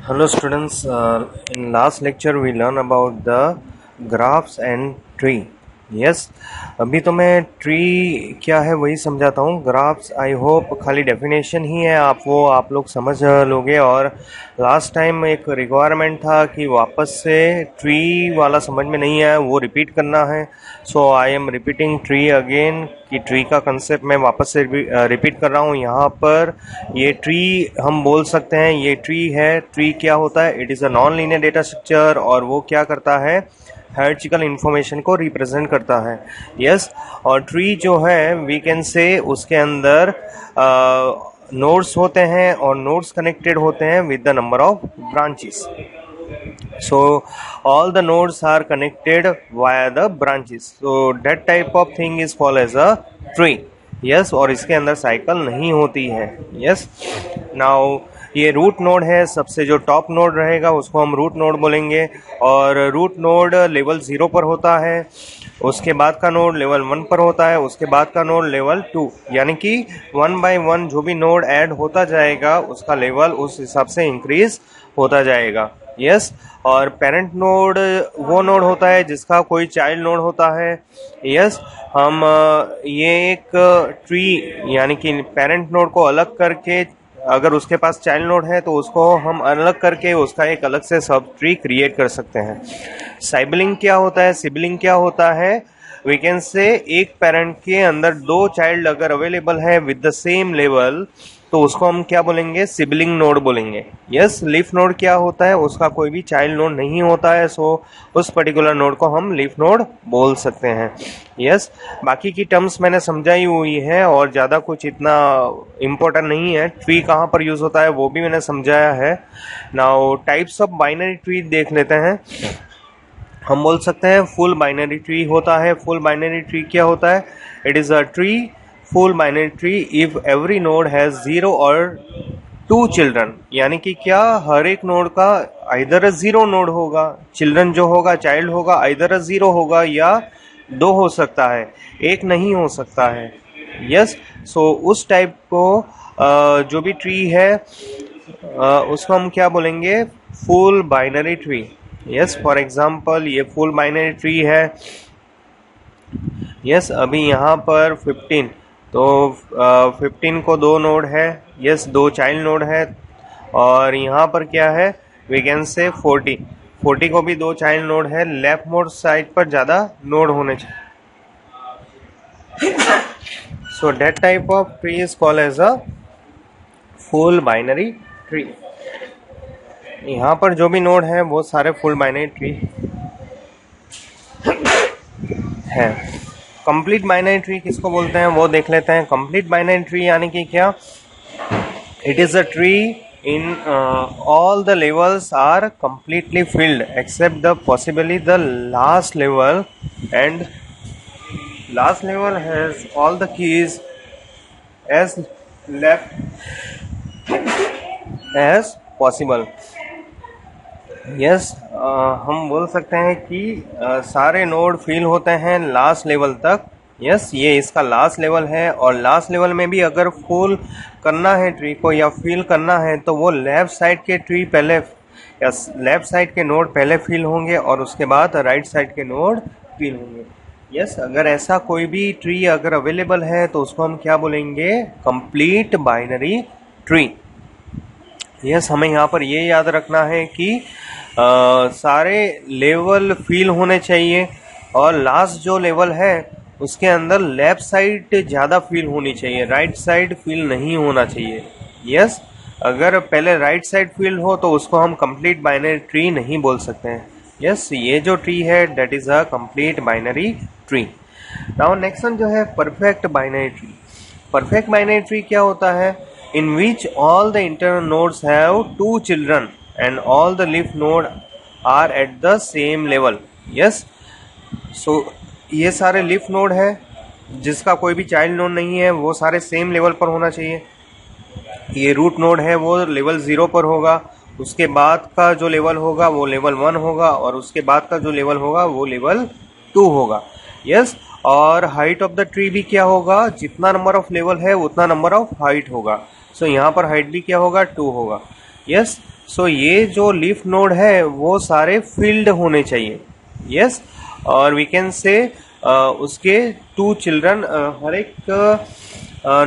Hello students, in last lecture we learn about the graphs and tree. Yes, अभी तो मैं tree क्या है वही समझाता हूँ. ग्राफ्स आई होप खाली डेफिनेशन ही है, आप लोग समझ लोगे. और लास्ट टाइम एक रिक्वायरमेंट था कि वापस से ट्री वाला समझ में नहीं आया, वो रिपीट करना है. So I am repeating tree again, कि ट्री का कंसेप्ट मैं वापस से रिपीट कर रहा हूँ. यहाँ पर ये ट्री हम बोल सकते हैं, ये ट्री है. ट्री क्या होता है? It is a non linear data structure, और वो क्या करता है? हायरार्चिकल इंफॉर्मेशन को रिप्रेजेंट करता है. यस, और ट्री जो है वी कैन से उसके अंदर नोड्स होते हैं, और नोड्स कनेक्टेड होते हैं with the number of branches. So all the nodes are connected via the branches. So that type of thing is called as a tree. Yes, और इसके अंदर साइकिल नहीं होती है. Yes, now ये रूट नोड है. सबसे जो टॉप नोड रहेगा उसको हम रूट नोड बोलेंगे, और रूट नोड लेवल 0 पर होता है. उसके बाद का नोड लेवल 1 पर होता है, उसके बाद का नोड लेवल 2. यानी कि 1 by 1 जो भी नोड ऐड होता जाएगा उसका लेवल उस हिसाब से इंक्रीज होता जाएगा. यस, और पेरेंट नोड वो नोड होता है जिसका कोई चाइल्ड नोड होता है. यस, हम ये एक ट्री यानी कि पेरेंट नोड को अलग करके, अगर उसके पास चाइल्ड नोड है तो उसको हम अलग करके उसका एक अलग से सब ट्री क्रिएट कर सकते हैं. साइबलिंग क्या होता है? सिबलिंग क्या होता है? वी कैन से एक पेरेंट के अंदर 2 चाइल्ड अगर अवेलेबल है विद द सेम लेवल तो उसको हम क्या बोलेंगे? सिबलिंग नोड बोलेंगे. यस, लीफ नोड क्या होता है? उसका कोई भी चाइल्ड नोड नहीं होता है, सो उस पर्टिकुलर नोड को हम लीफ नोड बोल सकते हैं. यस, बाकी की टर्म्स मैंने समझाई हुई है और ज़्यादा कुछ इतना इम्पोर्टेंट नहीं है. ट्री कहाँ पर यूज़ होता है वो भी मैंने समझाया है. Now types of binary tree देख लेते हैं. हम बोल सकते हैं फुल बाइनरी ट्री होता है. फुल बाइनरी ट्री क्या होता है? It is a tree, full binary tree if every node has 0 और 2 चिल्ड्रन. यानी कि क्या हर एक नोड का आइदर 0 नोड होगा, चिल्ड्रन जो होगा, चाइल्ड होगा, आइदर 0 होगा या 2 हो सकता है, एक नहीं हो सकता है. यस, सो उस टाइप को जो भी ट्री है उसको हम क्या बोलेंगे? Full binary tree. Yes, for example ये फुल बाइनरी ट्री है. यस, अभी यहाँ पर 15, तो 15 को 2 नोड है. यस, 2 चाइल्ड नोड है. और यहाँ पर क्या है? वी कैन से 40 को भी 2 चाइल्ड नोड है. लेफ्ट मोड साइड पर ज़्यादा नोड होने चाहिए. So that type of tree is called as a full binary tree. यहाँ पर जो भी नोड है वो सारे फुल बाइनरी ट्री है. कंप्लीट बाइनरी ट्री किसको बोलते हैं वो देख लेते हैं. कंप्लीट बाइनरी ट्री यानी कि क्या? It is a tree in all the levels are completely filled except the possibly the last level, and last level has all the keys as left as possible. Yes, हम बोल सकते हैं कि सारे node fill होते हैं last level तक. Yes, ये इसका लास्ट लेवल है, और लास्ट लेवल में भी अगर फुल करना है ट्री को या फिल करना है तो वो लेफ्ट साइड के ट्री पहले या लेफ्ट साइड के नोड पहले फिल होंगे और उसके बाद राइट साइड के नोड फिल होंगे. यस, अगर ऐसा कोई भी ट्री अगर अवेलेबल है तो उसको हम क्या बोलेंगे? Complete binary tree. यस, हमें यहाँ पर ये याद रखना है कि सारे लेवल फिल होने चाहिए, और लास्ट जो लेवल है उसके अंदर लेफ्ट साइड ज़्यादा फिल होनी चाहिए, राइट साइड फिल नहीं होना चाहिए. यस, अगर पहले राइट साइड फिल हो तो उसको हम कंप्लीट बाइनरी ट्री नहीं बोल सकते हैं. यस, ये जो ट्री है that is a complete binary tree. Now next one जो है perfect binary tree. Perfect binary tree क्या होता है? in which all the internal nodes have 2 children and all the leaf node are at the same level. Yes, so ये सारे leaf node है जिसका कोई भी चाइल्ड नोड नहीं है, वो सारे सेम लेवल पर होना चाहिए. ये रूट नोड है वो लेवल 0 पर होगा, उसके बाद का जो लेवल होगा वो लेवल 1 होगा, और उसके बाद का जो लेवल होगा वो लेवल 2 होगा. यस, और हाइट ऑफ द ट्री भी क्या होगा? जितना नंबर ऑफ लेवल है उतना नंबर ऑफ हाइट होगा. सो यहाँ पर हाइट भी क्या होगा? 2 होगा. यस, सो ये जो लीफ नोड है वो सारे फील्ड होने चाहिए। यस, और वी कैन से उसके 2 चिल्ड्रन, हर एक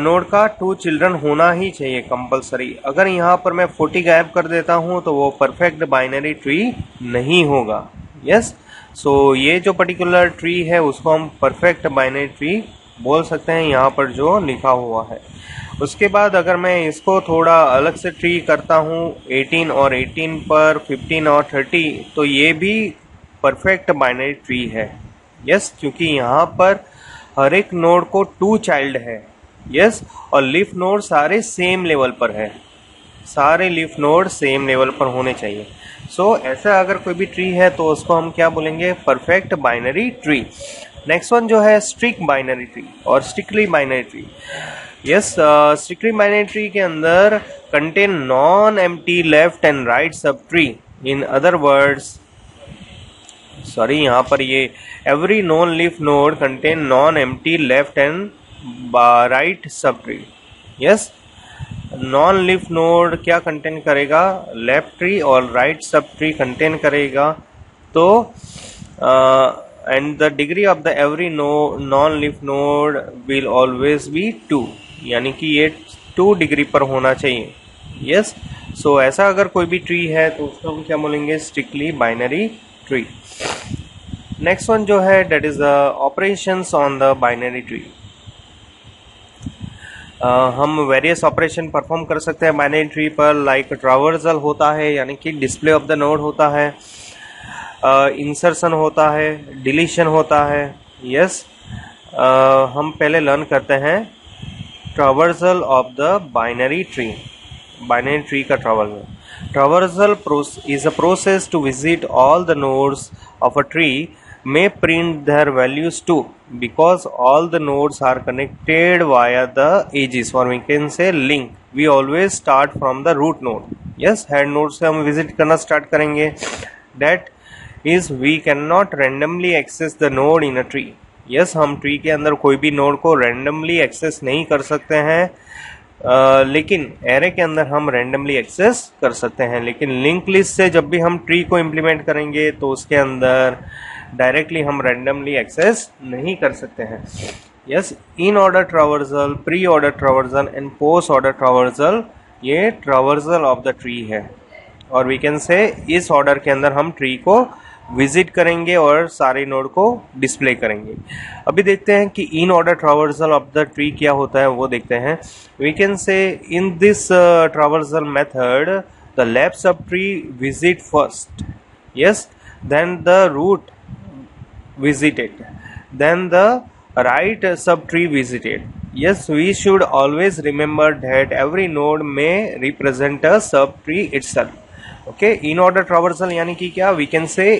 नोड का 2 चिल्ड्रन होना ही चाहिए कंपलसरी। अगर यहाँ पर मैं 40 गायब कर देता हूँ तो वो परफेक्ट बाइनरी ट्री नहीं होगा। यस, सो ये जो पर्टिकुलर ट्री है उसको हम परफेक्ट बाइनरी ट्री बोल सकते हैं, यहाँ पर जो लिखा हुआ है। उसके बाद अगर मैं इसको थोड़ा अलग से ट्री करता हूँ 18 और 18 पर 15 और 30, तो ये भी परफेक्ट बाइनरी ट्री है। यस, क्योंकि यहाँ पर हर एक नोड को 2 चाइल्ड है। यस, और लीफ नोड सारे सेम लेवल पर है, सारे लीफ नोड सेम लेवल पर होने चाहिए। सो ऐसा अगर कोई भी ट्री है तो उसको हम क्या बोलेंगे, perfect binary tree. Next one जो है स्ट्रिक्ट बाइनरी ट्री और strictly binary tree. Yes, strictly binary tree के अंदर contain non empty left and right sub tree. In other words, sorry, यहाँ पर ये every non leaf node contain non empty left and right sub tree. Yes, non leaf node क्या contain करेगा, left tree और right sub tree contain करेगा। तो and the degree of the every non leaf node will always be 2, यानी कि ये 2 degree पर होना चाहिए। यस, सो ऐसा अगर कोई भी ट्री है तो उसको हम क्या बोलेंगे, strictly binary tree. Next one जो है that is the operations on the binary tree. हम वेरियस ऑपरेशन परफॉर्म कर सकते हैं बाइनरी ट्री पर, लाइक ट्रावर्सल होता है यानी कि डिस्प्ले ऑफ द नोड होता है, इंसर्शन होता है, डिलीशन होता है। यस, हम पहले लर्न करते हैं traversal of the binary tree. Binary tree का traversal is a process to visit all the nodes of a tree, may print their values too, because all the nodes are connected via the edges, or we can say link. We always start from the root node. Yes, head node से हम visit करना start करेंगे। That is, we cannot randomly access the node in a tree. Yes, हम tree के अंदर कोई भी node को randomly access नहीं कर सकते हैं, लेकिन एरे के अंदर हम रैंडमली एक्सेस कर सकते हैं। लेकिन लिंक लिस्ट से जब भी हम ट्री को इम्प्लीमेंट करेंगे तो उसके अंदर डायरेक्टली हम रैंडमली एक्सेस नहीं कर सकते हैं। Yes, in order traversal, pre order traversal and post order traversal, ये ट्रावर्सल ऑफ द ट्री है। और वी कैन से इस ऑर्डर के अंदर हम ट्री को विजिट करेंगे और सारे नोड को डिस्प्ले करेंगे। अभी देखते हैं कि in order traversal of the tree क्या होता है, वो देखते हैं। We can say in this traversal method the left sub tree visit first, yes, then the root visited, then the right subtree visited. Yes, we should always remember that every node may represent a subtree itself. Okay, in order traversal यानी कि क्या, we can say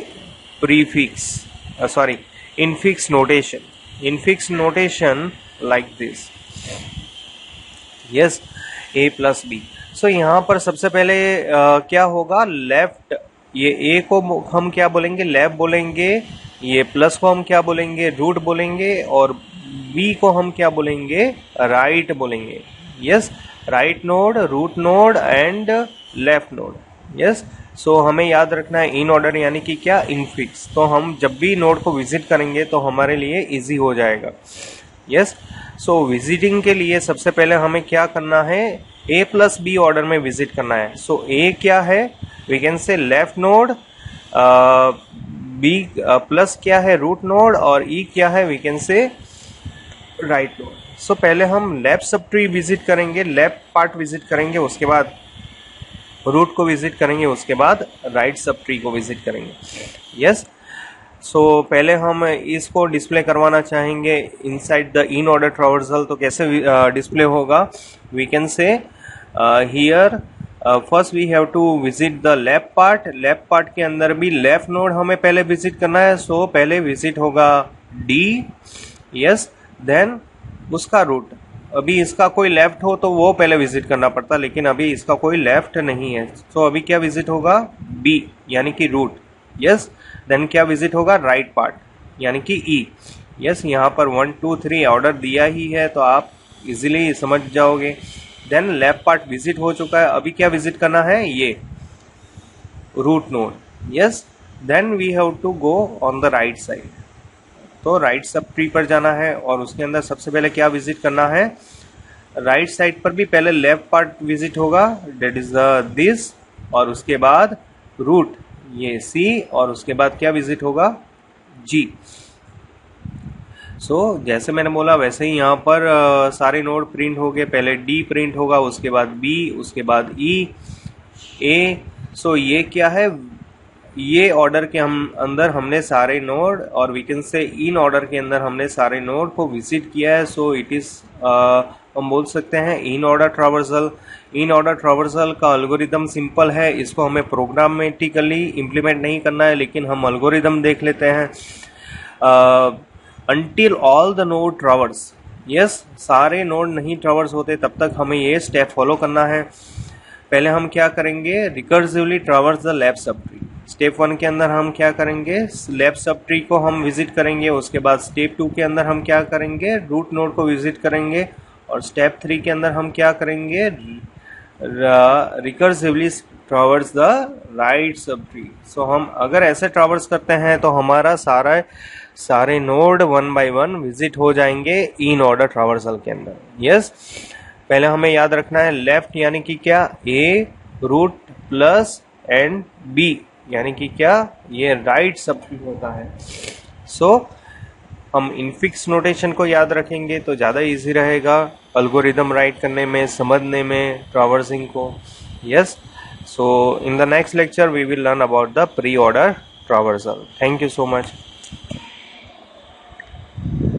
prefix, infix notation. Infix notation like this. Yes, a plus b. So यहाँ पर सबसे पहले क्या होगा, left, ये a को हम क्या बोलेंगे, लेफ्ट बोलेंगे, ये प्लस को हम क्या बोलेंगे, रूट बोलेंगे, और बी को हम क्या बोलेंगे, राइट बोलेंगे। Yes, right node, root node and left node. Yes, so हमें याद रखना है इन ऑर्डर यानी कि क्या, इनफिक्स। तो हम जब भी नोड को विजिट करेंगे तो हमारे लिए इजी हो जाएगा। यस, सो विजिटिंग के लिए सबसे पहले हमें क्या करना है, ए प्लस बी ऑर्डर में विजिट करना है। सो ए क्या है, we can say left node, B plus क्या है, रूट नोड, और ई क्या है, we can say right node. So पहले हम लेफ्ट सब ट्री विजिट करेंगे, लेफ्ट पार्ट विजिट करेंगे, उसके बाद रूट को विजिट करेंगे, उसके बाद राइट सब ट्री को विजिट करेंगे। यस, सो पहले हम इसको डिस्प्ले करवाना चाहेंगे inside the in order traversal. तो कैसे डिस्प्ले होगा, we can say here first we have to visit the left part. Left part के अंदर भी लेफ्ट नोड हमें पहले विजिट करना है। सो पहले विजिट होगा डी, यस, देन उसका रूट। अभी इसका कोई लेफ्ट हो तो वो पहले विजिट करना पड़ता, लेकिन अभी इसका कोई लेफ्ट नहीं है। सो अभी क्या विजिट होगा, बी यानी कि रूट। यस, देन क्या विजिट होगा, राइट पार्ट यानी कि ई। यस, यहाँ पर 1 2 3 ऑर्डर दिया ही है तो आप इजीली समझ जाओगे। देन लेफ्ट पार्ट विजिट हो चुका है, अभी क्या विजिट करना है, ये root node, yes, then we have to go on the right side. तो राइट सब ट्री पर जाना है और उसके अंदर सबसे पहले क्या विजिट करना है, राइट साइड पर भी पहले लेफ्ट पार्ट विजिट होगा, डेट इज द दिस, और उसके बाद रूट ये सी, और उसके बाद क्या विजिट होगा, जी। सो जैसे मैंने बोला वैसे ही यहाँ पर सारे नोड प्रिंट हो गए, पहले डी प्रिंट होगा, उसके बाद बी, उसके बाद ई, ए। सो ये क्या है, ये ऑर्डर के अंदर हमने सारे नोड, और we can say in order के अंदर हमने सारे नोड को विजिट किया है। सो इट इज हम बोल सकते हैं इन ऑर्डर ट्रावर्सल। इन ऑर्डर ट्रावर्सल का एल्गोरिदम सिंपल है, इसको हमें प्रोग्रामेटिकली इम्प्लीमेंट नहीं करना है, लेकिन हम एल्गोरिदम देख लेते हैं। until all the node traverse, yes, सारे नोड नहीं ट्रावर्स होते तब तक हमें ये स्टेप फॉलो करना है। पहले हम क्या करेंगे, recursively traverse the left sub tree. Step 1 के अंदर हम क्या करेंगे, लेफ्ट सब ट्री को हम विजिट करेंगे। उसके बाद स्टेप 2 के अंदर हम क्या करेंगे, रूट नोड को विजिट करेंगे। और स्टेप 3 के अंदर हम क्या करेंगे, recursively traverse the right sub tree. So हम अगर ऐसे ट्रावर्स करते हैं तो हमारा सारे नोड 1 बाय 1 विजिट हो जाएंगे इन ऑर्डर ट्रावर्सल के अंदर। यस, पहले हमें याद रखना है लेफ्ट यानी कि क्या, ए रूट प्लस एंड बी यानी कि क्या, ये राइट सब ट्री होता है। सो हम इनफिक्स नोटेशन को याद रखेंगे तो ज़्यादा इजी रहेगा एल्गोरिदम राइट करने में, समझने में ट्रावर्सिंग को। Yes, so in the next lecture we will learn about the pre-order traversal. Thank you so much.